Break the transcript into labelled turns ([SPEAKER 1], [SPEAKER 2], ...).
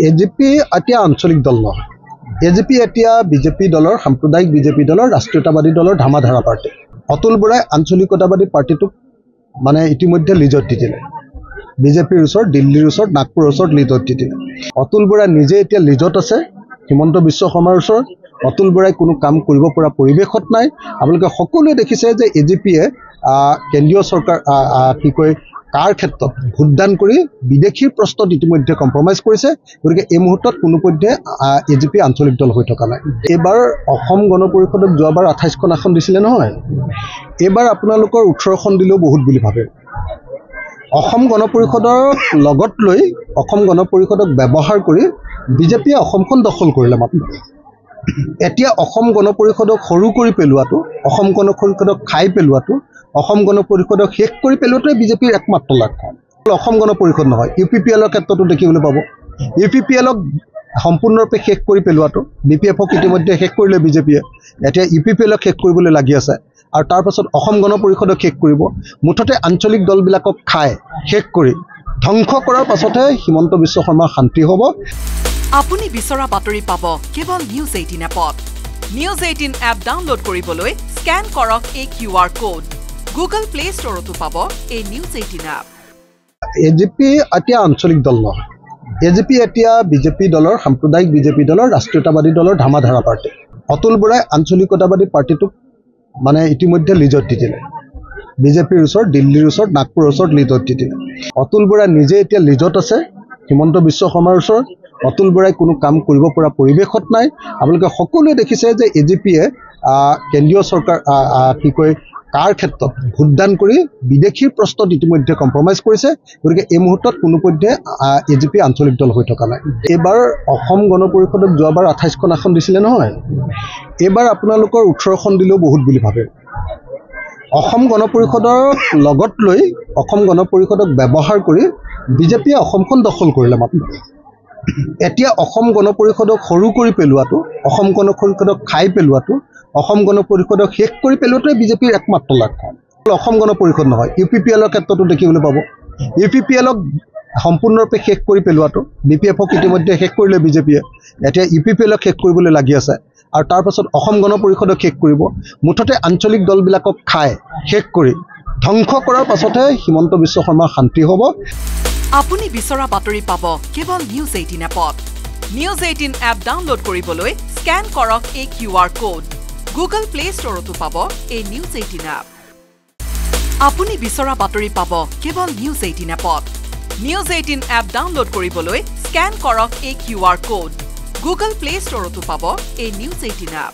[SPEAKER 1] AGP এতিয়া আঞ্চলিক দল নহয়। এজিপি এতিয়া বিজেপি দলৰ সাম্প্ৰদায়িক বিজেপি দলৰ ৰাষ্ট্ৰীয়তাবাদী দলৰ ধামাধাৰা পাৰ্টি। অতুল বৰাই আঞ্চলিকতাবাদী পাৰ্টিটোক মানে ইতিমধ্যে লিজত দি দিলে। বিজেপিৰ ওচৰত, দিল্লীৰ ওচৰত, নাগপুৰৰ ওচৰত লিজত দি দিলে। অতুল বৰাই নিজে এতিয়া লিজত আছে হিমন্ত বিশ্ব শৰ্মাৰ ওচৰত। অতুল বৰাই কোনো কাম কৰিব পৰা পৰিৱেশত নাই। আপোনালোকে সকলোৱে দেখিছে যে এজিপিয়ে কেন্দ্ৰীয় চৰকাৰ কি কয় কাৰ ক্ষেত্ৰত ভোটদান কৰি বিদেশীৰ প্ৰশ্নত ইতিমধ্যে কম্প্ৰমাইজ কৰিছে। গতিকে এই মুহূৰ্তত কোনোপধ্যে এজিপি আঞ্চলিক দল হৈ থকা নাই। এইবাৰ অসম গণ পৰিষদক যোৱাবাৰ 28খন আসন দিছিলে নহয়, এইবাৰ আপোনালোকৰ 18খন দিলেও বহুত বুলি ভাবে। অসম গণ পৰিষদক লগত লৈ অসম গণ পৰিষদক ব্যৱহাৰ কৰি বিজেপিয়ে অসমখন দখল কৰিলে মাত্ৰ। এতিয়া অসম গণ পৰিষদক সৰু কৰি পেলোৱাটো, অসম গণ পৰিষদক খাই পেলোৱাটো, অসম গণ পৰিষদক শেষ কৰি পেলোৱাটোৱে বিজেপিৰ একমাত্ৰ লক্ষ্য। অসম গণ পৰিষদ নহয়, UPPLৰ ক্ষেত্ৰতো দেখিবলৈ পাব। UPPLক সম্পূৰ্ণৰূপে শেষ কৰি পেলোৱাটো, BPFক ইতিমধ্যে শেষ কৰিলে বিজেপিয়ে, এতিয়া UPPLক শেষ কৰিবলৈ লাগি আছে। আৰু তাৰ পাছত অসম গণ পৰিষদক শেষ কৰিব। মুঠতে আঞ্চলিক দলবিলাকক খাই শেষ কৰি ধ্বংস কৰাৰ পাছতহে হিমন্ত বিশ্ব শৰ্মাৰ শান্তি হ'ব।
[SPEAKER 2] আপুনি বিচৰা বাতৰি পাব কেৱল নিউজ 18 এপত। নিউজ 18 এপ ডাউনলোড কৰিবলৈ স্কেন কৰক এই QR কোড। গুগল প্লে ষ্টৰতো পাব এই নিউজ 18 এপ।
[SPEAKER 1] এজিপি এতিয়া আঞ্চলিক দল নহয়। এজিপি এতিয়া বিজেপি দলৰ সাম্প্ৰদায়িক বিজেপি দলৰ ৰাষ্ট্ৰীয়তাবাদী দলৰ ধামাধাৰা পাৰ্টি। অতুল বৰাই আঞ্চলিকতাবাদী পাৰ্টিটোক মানে ইতিমধ্যে লিজত দি দিলে। বিজেপিৰ ওচৰত, দিল্লীৰ ওচৰত, নাগপুৰৰ ওচৰত লিজত দি দিলে। অতুল বৰাই নিজে এতিয়া লিজত আছে হিমন্ত বিশ্ব শৰ্মাৰ ওচৰত। অতুল বৰাই কোনো কাম কৰিব পৰা পৰিৱেশত নাই। আপোনালোকে সকলোৱে দেখিছে যে এজিপিয়ে কেন্দ্ৰীয় চৰকাৰ কি কয় কাৰ ক্ষেত্ৰত ভোটদান কৰি বিদেশীৰ প্ৰশ্নত ইতিমধ্যে কম্প্ৰমাইজ কৰিছে। গতিকে এই মুহূৰ্তত কোনোপধ্যে এজিপি আঞ্চলিক দল হৈ থকা নাই। এইবাৰ অসম গণ পৰিষদক যোৱাবাৰ 28খন আসন দিছিলে নহয়, এইবাৰ আপোনালোকৰ 18খন দিলেও বহুত বুলি ভাবে। অসম গণ পৰিষদক লগত লৈ অসম গণ পৰিষদক ব্যৱহাৰ কৰি বিজেপিয়ে অসমখন দখল কৰিলে মাত্ৰ। এতিয়া অসম গণ পৰিষদক সৰু কৰি পেলোৱাটো, অসম গণ পৰিষদক খাই পেলোৱাটো, অসম গণ পৰিষদক শেষ কৰি পেলোৱাটোৱে বিজেপিৰ একমাত্ৰ লক্ষ্য। অসম গণ পৰিষদ নহয়, UPPLৰ ক্ষেত্ৰতো দেখিবলৈ পাব। UPPLক সম্পূৰ্ণৰূপে শেষ কৰি পেলোৱাটো, BPFক ইতিমধ্যে শেষ কৰিলে বিজেপিয়ে, এতিয়া UPPLক শেষ কৰিবলৈ লাগি আছে। আৰু তাৰ পাছত অসম গণ পৰিষদক শেষ কৰিব। মুঠতে আঞ্চলিক দলবিলাকক খাই শেষ কৰি ধ্বংস কৰাৰ পাছতহে হিমন্ত বিশ্ব শৰ্মাৰ শান্তি হ'ব।
[SPEAKER 2] আপুনি বিচৰা বাতৰি পাব কেৱল নিউজ 18 এপত। নিউজ 18 এপ ডাউনলোড কৰিবলৈ স্কেন কৰক এই QR কোড। গুগল প্লে ষ্টৰতো পাব এই নিউজ 18 এপ। আপুনি বিচৰা বাতৰি পাব কেৱল নিউজ 18 এপত। নিউজ 18 এপ ডাউনলোড কৰিবলৈ স্কেন কৰক এই QR কোড। গুগল প্লে ষ্টৰতো পাব এই নিউজ 18 এপ।